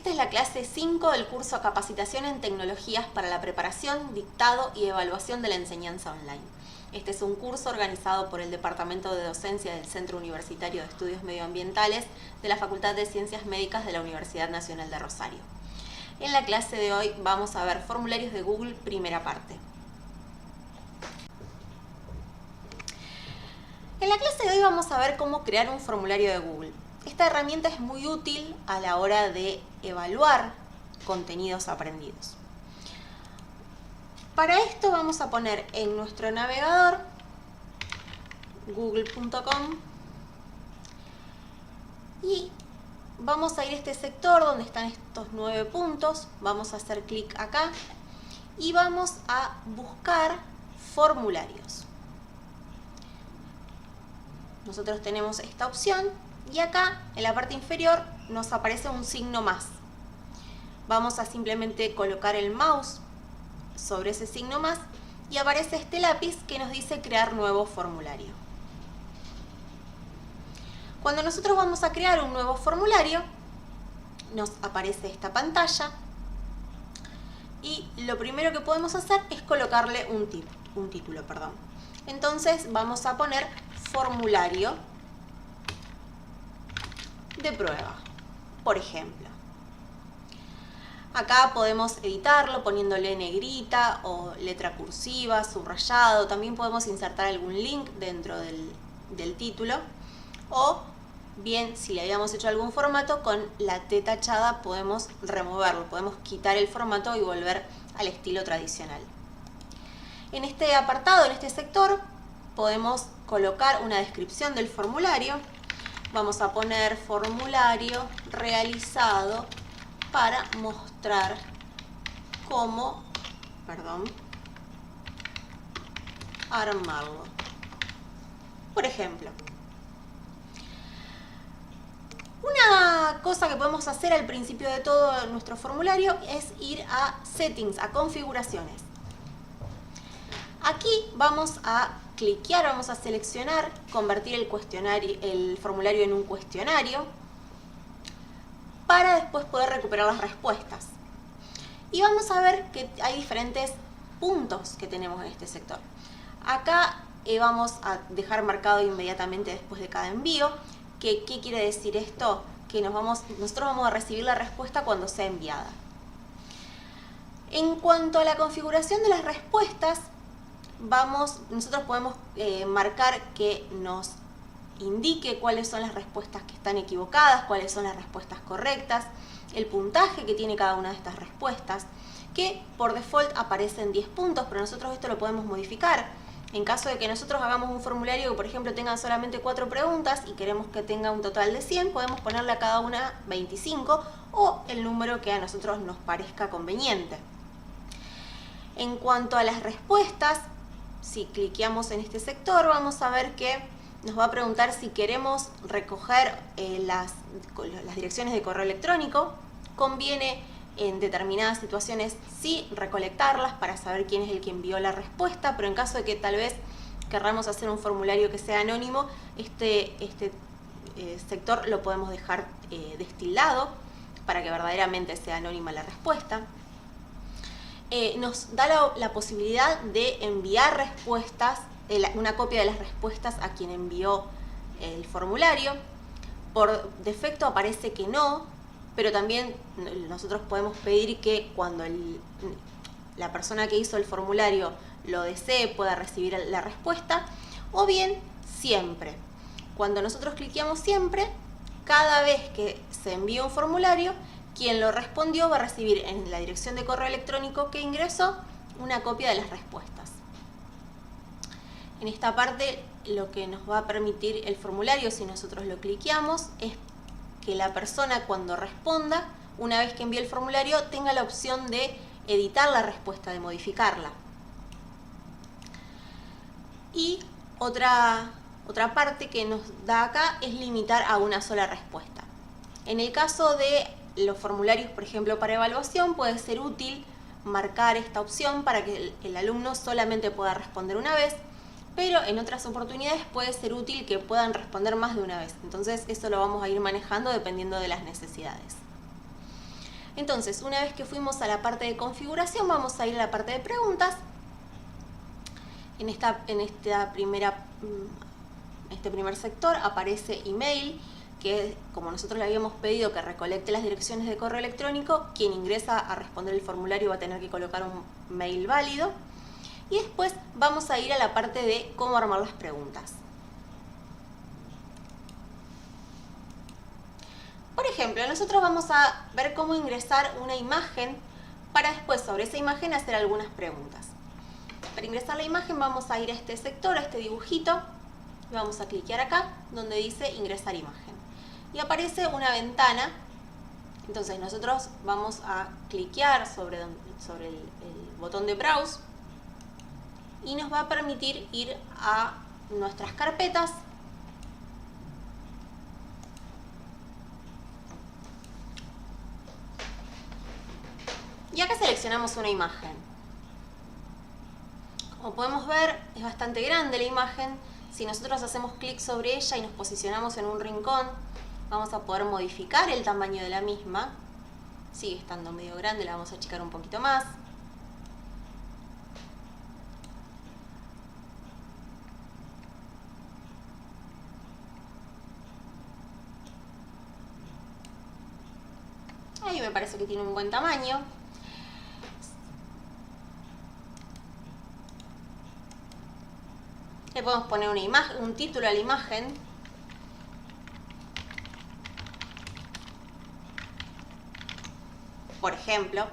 Esta es la clase 5 del curso Capacitación en Tecnologías para la Preparación, Dictado y Evaluación de la Enseñanza Online. Este es un curso organizado por el Departamento de Docencia del Centro Universitario de Estudios Medioambientales de la Facultad de Ciencias Médicas de la Universidad Nacional de Rosario. En la clase de hoy vamos a ver formularios de Google, primera parte. En la clase de hoy vamos a ver cómo crear un formulario de Google. Esta herramienta es muy útil a la hora de evaluar contenidos aprendidos. Para esto vamos a poner en nuestro navegador google.com y vamos a ir a este sector donde están estos 9 puntos, vamos a hacer clic acá y vamos a buscar formularios. Nosotros tenemos esta opción y acá en la parte inferior nos aparece un signo más. Vamos a simplemente colocar el mouse sobre ese signo más y aparece este lápiz que nos dice crear nuevo formulario. Cuando nosotros vamos a crear un nuevo formulario, nos aparece esta pantalla y lo primero que podemos hacer es colocarle un título. Entonces vamos a poner formulario de prueba, por ejemplo. Acá podemos editarlo poniéndole negrita o letra cursiva, subrayado. También podemos insertar algún link dentro del título. O bien, si le habíamos hecho algún formato, con la T tachada podemos removerlo. Podemos quitar el formato y volver al estilo tradicional. En este apartado, en este sector, podemos colocar una descripción del formulario. Vamos a poner formulario realizado para mostrar cómo, armarlo. Por ejemplo, una cosa que podemos hacer al principio de todo nuestro formulario es ir a Settings, a Configuraciones. Aquí vamos a cliquear, vamos a seleccionar, convertir el formulario en un cuestionario para después poder recuperar las respuestas. Y vamos a ver que hay diferentes puntos que tenemos en este sector. Acá vamos a dejar marcado inmediatamente después de cada envío. ¿Qué quiere decir esto? Que nosotros vamos a recibir la respuesta cuando sea enviada. En cuanto a la configuración de las respuestas, nosotros podemos marcar que nos indique cuáles son las respuestas que están equivocadas, cuáles son las respuestas correctas, el puntaje que tiene cada una de estas respuestas, que por default aparecen 10 puntos, pero nosotros esto lo podemos modificar. En caso de que nosotros hagamos un formulario que, por ejemplo, tenga solamente 4 preguntas y queremos que tenga un total de 100, podemos ponerle a cada una 25 o el número que a nosotros nos parezca conveniente. En cuanto a las respuestas, si cliqueamos en este sector, vamos a ver que nos va a preguntar si queremos recoger las direcciones de correo electrónico. Conviene en determinadas situaciones sí recolectarlas para saber quién es el que envió la respuesta, pero en caso de que tal vez querramos hacer un formulario que sea anónimo, este sector lo podemos dejar destilado para que verdaderamente sea anónima la respuesta. Nos da la posibilidad de enviar respuestas, una copia de las respuestas a quien envió el formulario. Por defecto aparece que no, pero también nosotros podemos pedir que cuando la persona que hizo el formulario lo desee pueda recibir la respuesta, o bien siempre. Cuando nosotros cliqueamos siempre, cada vez que se envía un formulario, quien lo respondió va a recibir en la dirección de correo electrónico que ingresó una copia de las respuestas. En esta parte lo que nos va a permitir el formulario, si nosotros lo cliqueamos, es que la persona cuando responda, una vez que envíe el formulario, tenga la opción de editar la respuesta, de modificarla. Y otra parte que nos da acá es limitar a una sola respuesta. En el caso de los formularios, por ejemplo, para evaluación, puede ser útil marcar esta opción para que el alumno solamente pueda responder una vez, pero en otras oportunidades puede ser útil que puedan responder más de una vez. Entonces eso lo vamos a ir manejando dependiendo de las necesidades. Entonces, una vez que fuimos a la parte de configuración, vamos a ir a la parte de preguntas. En este primer sector aparece email, que como nosotros le habíamos pedido que recolecte las direcciones de correo electrónico, quien ingresa a responder el formulario va a tener que colocar un mail válido. Y después vamos a ir a la parte de cómo armar las preguntas. Por ejemplo, nosotros vamos a ver cómo ingresar una imagen para después sobre esa imagen hacer algunas preguntas. Para ingresar la imagen vamos a ir a este sector, a este dibujito, y vamos a cliquear acá donde dice ingresar imagen. Y aparece una ventana. Entonces nosotros vamos a cliquear sobre el botón de Browse y nos va a permitir ir a nuestras carpetas. Y acá seleccionamos una imagen. Como podemos ver, es bastante grande la imagen. Si nosotros hacemos clic sobre ella y nos posicionamos en un rincón, vamos a poder modificar el tamaño de la misma. Sigue estando medio grande, la vamos a achicar un poquito más. Ahí me parece que tiene un buen tamaño. Le podemos poner una imagen, un título a la imagen. Por ejemplo.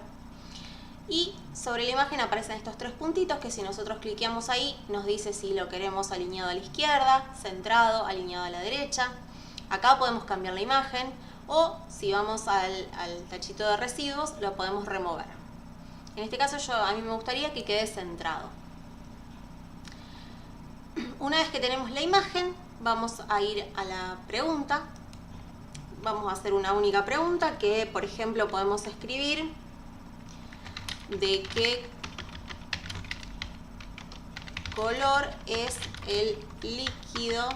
Y sobre la imagen aparecen estos tres puntitos que si nosotros cliqueamos ahí nos dice si lo queremos alineado a la izquierda, centrado, alineado a la derecha. Acá podemos cambiar la imagen o si vamos al tachito de residuos lo podemos remover. En este caso a mí me gustaría que quede centrado. Una vez que tenemos la imagen, vamos a ir a la pregunta. Vamos a hacer una única pregunta que, por ejemplo, podemos escribir ¿de qué color es el líquido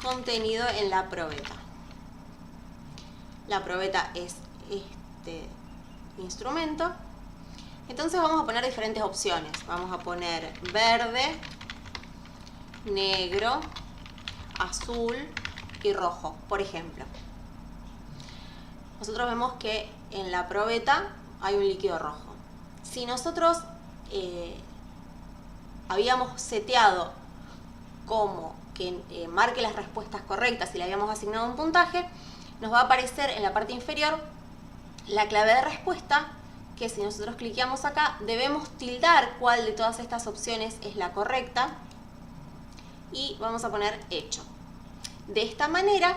contenido en la probeta? La probeta es este instrumento. Entonces vamos a poner diferentes opciones. Vamos a poner verde, negro, azul y rojo, por ejemplo. Nosotros vemos que en la probeta hay un líquido rojo. Si nosotros habíamos seteado como que marque las respuestas correctas y le habíamos asignado un puntaje, nos va a aparecer en la parte inferior la clave de respuesta, que si nosotros cliqueamos acá debemos tildar cuál de todas estas opciones es la correcta y vamos a poner hecho. De esta manera,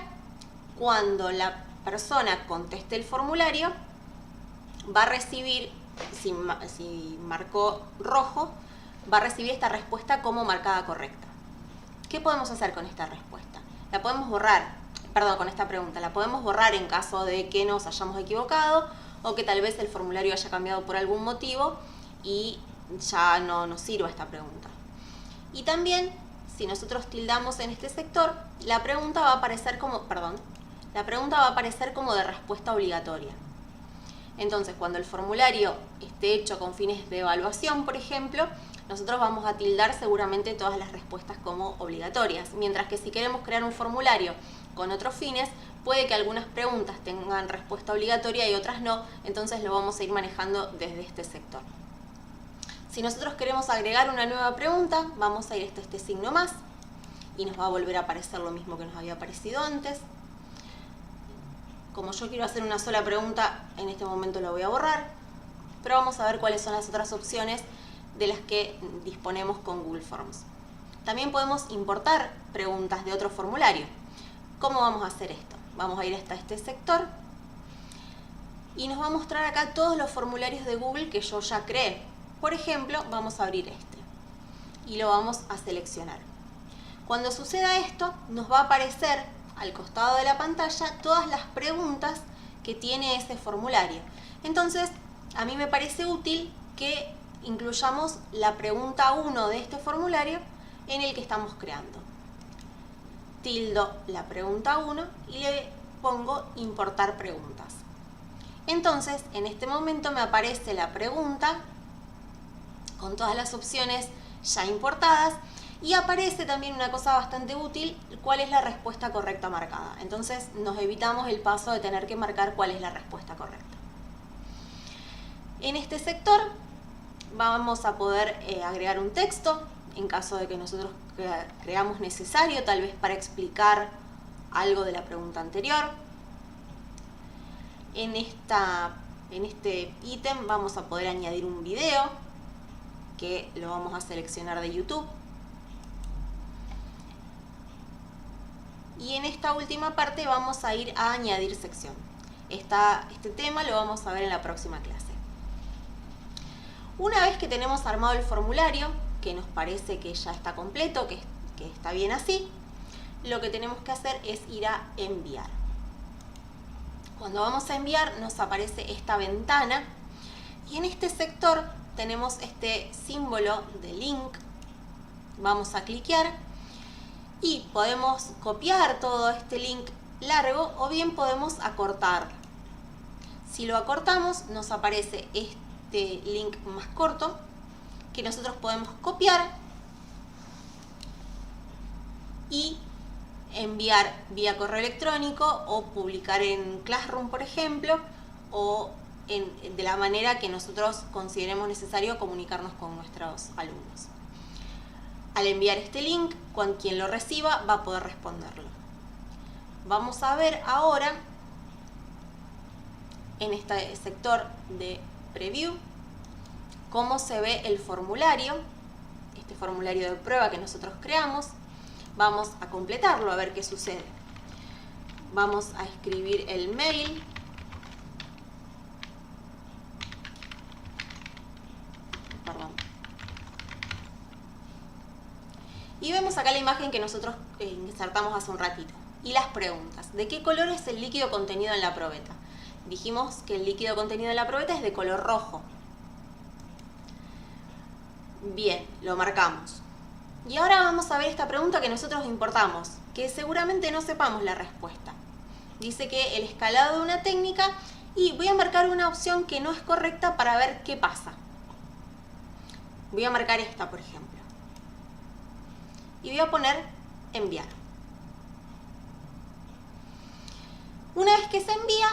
cuando la persona conteste el formulario, va a recibir, si marcó rojo, va a recibir esta respuesta como marcada correcta. ¿Qué podemos hacer con esta respuesta? La podemos borrar, con esta pregunta, la podemos borrar en caso de que nos hayamos equivocado o que tal vez el formulario haya cambiado por algún motivo y ya no nos sirva esta pregunta. Y también, si nosotros tildamos en este sector, la pregunta va a aparecer como, de respuesta obligatoria. Entonces, cuando el formulario esté hecho con fines de evaluación, por ejemplo, nosotros vamos a tildar seguramente todas las respuestas como obligatorias, mientras que si queremos crear un formulario con otros fines, puede que algunas preguntas tengan respuesta obligatoria y otras no, entonces lo vamos a ir manejando desde este sector. Si nosotros queremos agregar una nueva pregunta, vamos a ir a este signo más y nos va a volver a aparecer lo mismo que nos había aparecido antes. Como yo quiero hacer una sola pregunta, en este momento lo voy a borrar, pero vamos a ver cuáles son las otras opciones de las que disponemos con Google Forms. También podemos importar preguntas de otro formulario. ¿Cómo vamos a hacer esto? Vamos a ir hasta este sector y nos va a mostrar acá todos los formularios de Google que yo ya creé. Por ejemplo, vamos a abrir este y lo vamos a seleccionar. Cuando suceda esto, nos va a aparecer al costado de la pantalla todas las preguntas que tiene ese formulario. Entonces, a mí me parece útil que incluyamos la pregunta 1 de este formulario en el que estamos creando. tildo la pregunta 1 y le pongo importar preguntas. Entonces, en este momento me aparece la pregunta con todas las opciones ya importadas y aparece también una cosa bastante útil, cuál es la respuesta correcta marcada. Entonces, nos evitamos el paso de tener que marcar cuál es la respuesta correcta. En este sector vamos a poder agregar un texto en caso de que nosotros creamos necesario, tal vez para explicar algo de la pregunta anterior. En este ítem vamos a poder añadir un video que lo vamos a seleccionar de YouTube. Y en esta última parte vamos a ir a añadir sección. Este tema lo vamos a ver en la próxima clase. Una vez que tenemos armado el formulario, que nos parece que ya está completo, que está bien así, lo que tenemos que hacer es ir a enviar. Cuando vamos a enviar nos aparece esta ventana y en este sector tenemos este símbolo de link. Vamos a cliquear y podemos copiar todo este link largo o bien podemos acortarlo. Si lo acortamos nos aparece este link más corto que nosotros podemos copiar y enviar vía correo electrónico o publicar en Classroom, por ejemplo, o de la manera que nosotros consideremos necesario comunicarnos con nuestros alumnos. Al enviar este link, quien lo reciba va a poder responderlo. Vamos a ver ahora en este sector de Preview cómo se ve el formulario, este formulario de prueba que nosotros creamos. Vamos a completarlo a ver qué sucede. Vamos a escribir el mail. Perdón. Y vemos acá la imagen que nosotros insertamos hace un ratito. Y las preguntas. ¿De qué color es el líquido contenido en la probeta? Dijimos que el líquido contenido en la probeta es de color rojo. Bien, lo marcamos. Y ahora vamos a ver esta pregunta que nosotros importamos, que seguramente no sepamos la respuesta. Dice que el escalado de una técnica y voy a marcar una opción que no es correcta para ver qué pasa. Voy a marcar esta, por ejemplo. Y voy a poner enviar. Una vez que se envía,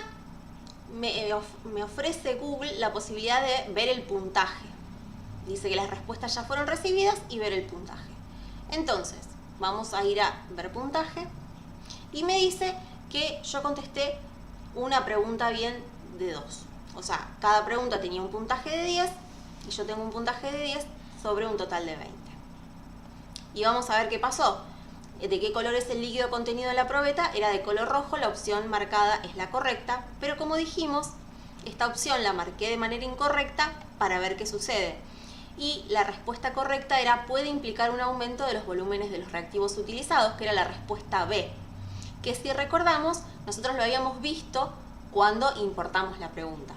me ofrece Google la posibilidad de ver el puntaje. Dice que las respuestas ya fueron recibidas y ver el puntaje. Entonces, vamos a ir a ver puntaje y me dice que yo contesté una pregunta bien de 2. O sea, cada pregunta tenía un puntaje de 10 y yo tengo un puntaje de 10 sobre un total de 20. Y vamos a ver qué pasó. ¿De qué color es el líquido contenido en la probeta? Era de color rojo, la opción marcada es la correcta, pero como dijimos, esta opción la marqué de manera incorrecta para ver qué sucede. Y la respuesta correcta era puede implicar un aumento de los volúmenes de los reactivos utilizados, que era la respuesta B, que si recordamos, nosotros lo habíamos visto cuando importamos la pregunta.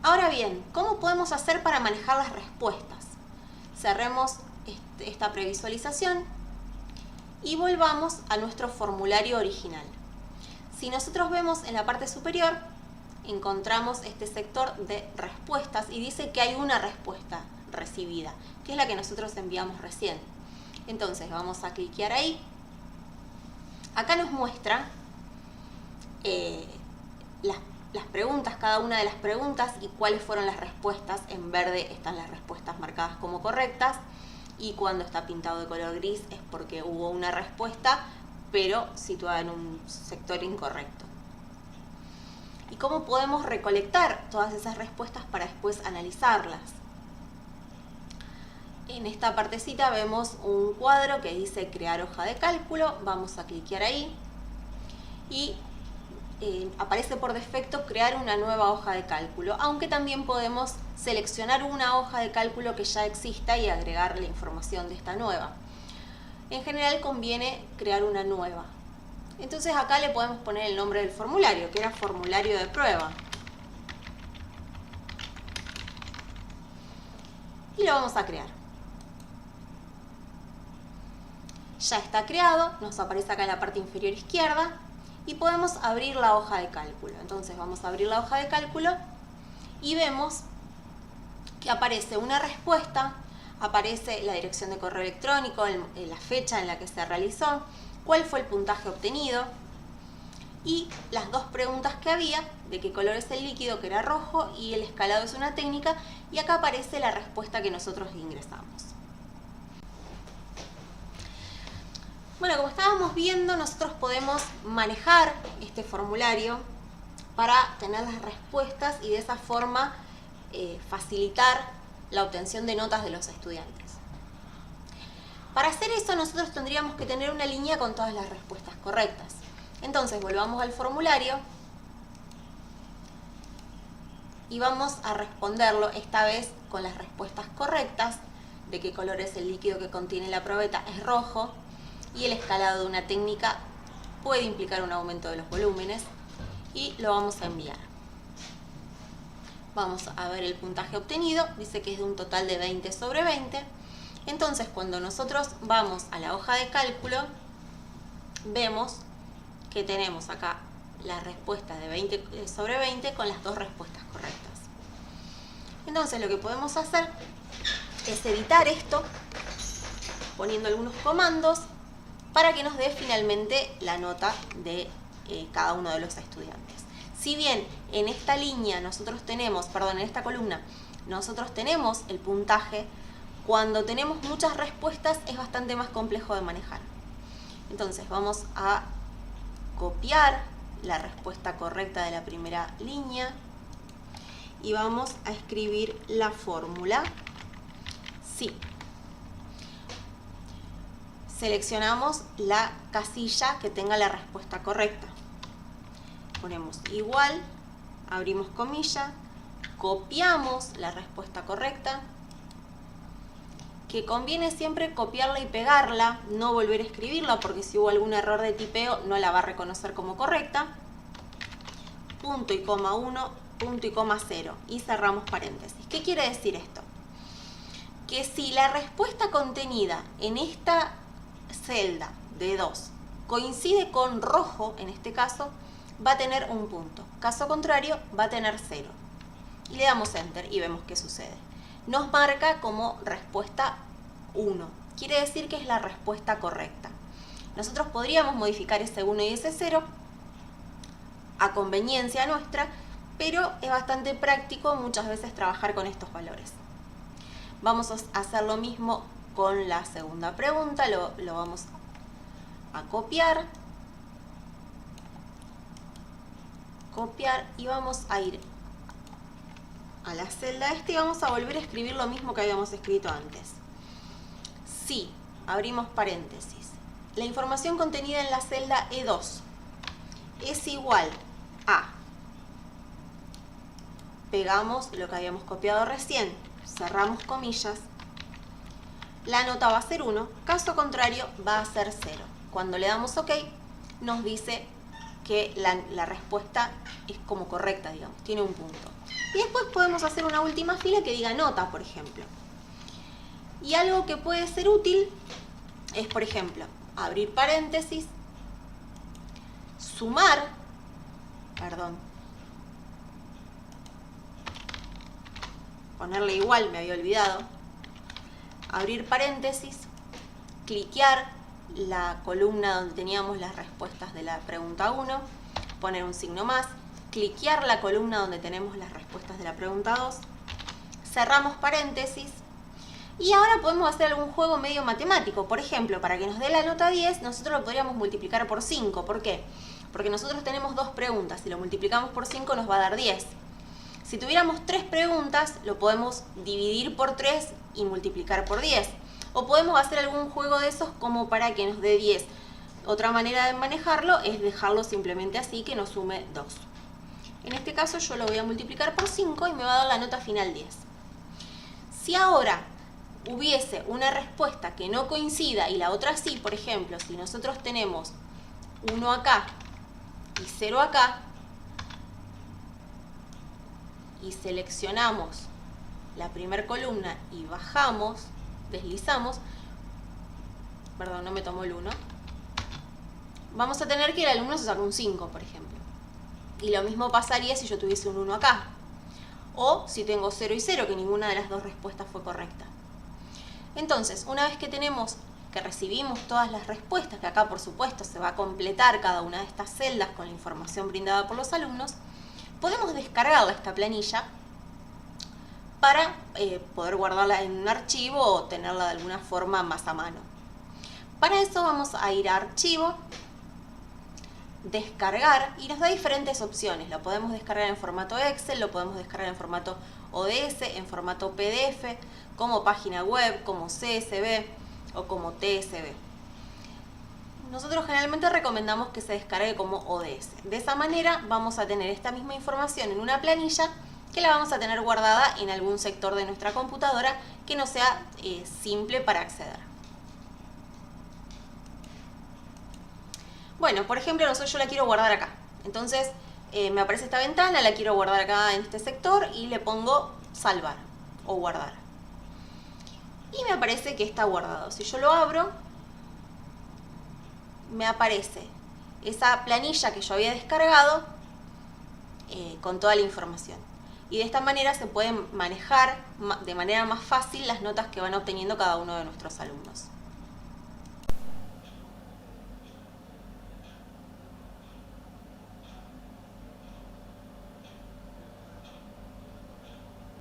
Ahora bien, ¿cómo podemos hacer para manejar las respuestas? Cerremos esta previsualización y volvamos a nuestro formulario original. Si nosotros vemos en la parte superior, encontramos este sector de respuestas y dice que hay una respuesta recibida, que es la que nosotros enviamos recién. Entonces vamos a cliquear ahí. Acá nos muestra las preguntas, cada una de las preguntas y cuáles fueron las respuestas. En verde están las respuestas marcadas como correctas y cuando está pintado de color gris es porque hubo una respuesta pero situada en un sector incorrecto. ¿Y cómo podemos recolectar todas esas respuestas para después analizarlas? En esta partecita vemos un cuadro que dice crear hoja de cálculo. Vamos a cliquear ahí y aparece por defecto crear una nueva hoja de cálculo, aunque también podemos seleccionar una hoja de cálculo que ya exista y agregar la información de esta nueva. En general conviene crear una nueva. Entonces acá le podemos poner el nombre del formulario, que era formulario de prueba. Y lo vamos a crear. Ya está creado, nos aparece acá en la parte inferior izquierda y podemos abrir la hoja de cálculo. Entonces vamos a abrir la hoja de cálculo y vemos que aparece una respuesta, aparece la dirección de correo electrónico, la fecha en la que se realizó, cuál fue el puntaje obtenido y las dos preguntas que había, de qué color es el líquido, que era rojo, y el escalado es una técnica, y acá aparece la respuesta que nosotros ingresamos. Bueno, como estábamos viendo, nosotros podemos manejar este formulario para tener las respuestas y de esa forma facilitar la obtención de notas de los estudiantes. Para hacer eso nosotros tendríamos que tener una línea con todas las respuestas correctas. Entonces volvamos al formulario y vamos a responderlo esta vez con las respuestas correctas, de qué color es el líquido que contiene la probeta, es rojo, y el escalado de una técnica puede implicar un aumento de los volúmenes, y lo vamos a enviar. Vamos a ver el puntaje obtenido, dice que es de un total de 20 sobre 20. Entonces cuando nosotros vamos a la hoja de cálculo, vemos que tenemos acá la respuesta de 20 sobre 20 con las dos respuestas correctas. Entonces lo que podemos hacer es editar esto poniendo algunos comandos para que nos dé finalmente la nota de cada uno de los estudiantes. Si bien en esta línea nosotros tenemos, en esta columna nosotros tenemos el puntaje, cuando tenemos muchas respuestas es bastante más complejo de manejar. Entonces vamos a copiar la respuesta correcta de la primera línea y vamos a escribir la fórmula. Sí. Seleccionamos la casilla que tenga la respuesta correcta. Ponemos igual, abrimos comilla, copiamos la respuesta correcta, que conviene siempre copiarla y pegarla, no volver a escribirla porque si hubo algún error de tipeo no la va a reconocer como correcta. Punto y coma 1, punto y coma 0 y cerramos paréntesis. ¿Qué quiere decir esto? Que si la respuesta contenida en esta celda de 2 coincide con rojo, en este caso, va a tener un punto. Caso contrario, va a tener 0. Y le damos Enter y vemos qué sucede. Nos marca como respuesta 1. Quiere decir que es la respuesta correcta. Nosotros podríamos modificar ese 1 y ese 0 a conveniencia nuestra, pero es bastante práctico muchas veces trabajar con estos valores. Vamos a hacer lo mismo con la segunda pregunta, lo vamos a copiar y vamos a ir a la celda y vamos a volver a escribir lo mismo que habíamos escrito antes. Si abrimos paréntesis, la información contenida en la celda E2 es igual a, pegamos lo que habíamos copiado recién, cerramos comillas, la nota va a ser 1, caso contrario va a ser 0. Cuando le damos OK, nos dice que la respuesta es como correcta, digamos, tiene un punto. Y después podemos hacer una última fila que diga nota, por ejemplo. Y algo que puede ser útil es, por ejemplo, abrir paréntesis, sumar, ponerle igual, me había olvidado, abrir paréntesis, cliquear la columna donde teníamos las respuestas de la pregunta 1, poner un signo más, cliquear la columna donde tenemos las respuestas de la pregunta 2, cerramos paréntesis y ahora podemos hacer algún juego medio matemático. Por ejemplo, para que nos dé la nota 10, nosotros lo podríamos multiplicar por 5. ¿Por qué? Porque nosotros tenemos dos preguntas, si lo multiplicamos por 5 nos va a dar 10. Si tuviéramos 3 preguntas, lo podemos dividir por 3 y multiplicar por 10. O podemos hacer algún juego de esos como para que nos dé 10. Otra manera de manejarlo es dejarlo simplemente así, que nos sume 2. En este caso yo lo voy a multiplicar por 5 y me va a dar la nota final 10. Si ahora hubiese una respuesta que no coincida y la otra sí, por ejemplo, si nosotros tenemos 1 acá y 0 acá, y seleccionamos la primera columna y bajamos, deslizamos, perdón, no me tomó el 1, vamos a tener que el alumno se sacó un 5, por ejemplo. Y lo mismo pasaría si yo tuviese un 1 acá. O si tengo 0 y 0, que ninguna de las dos respuestas fue correcta. Entonces, una vez que recibimos todas las respuestas, que acá por supuesto se va a completar cada una de estas celdas con la información brindada por los alumnos, podemos descargarla esta planilla para poder guardarla en un archivo o tenerla de alguna forma más a mano. Para eso vamos a ir a Archivo, Descargar, y nos da diferentes opciones. Lo podemos descargar en formato Excel, lo podemos descargar en formato ODS, en formato PDF, como página web, como CSV o como TSV. Nosotros generalmente recomendamos que se descargue como ODS. De esa manera vamos a tener esta misma información en una planilla que la vamos a tener guardada en algún sector de nuestra computadora que no sea simple para acceder. Bueno, por ejemplo, yo la quiero guardar acá. Entonces, me aparece esta ventana, la quiero guardar acá en este sector y le pongo salvar o guardar. Y me aparece que está guardado. Si yo lo abro, me aparece esa planilla que yo había descargado con toda la información. Y de esta manera se pueden manejar de manera más fácil las notas que van obteniendo cada uno de nuestros alumnos.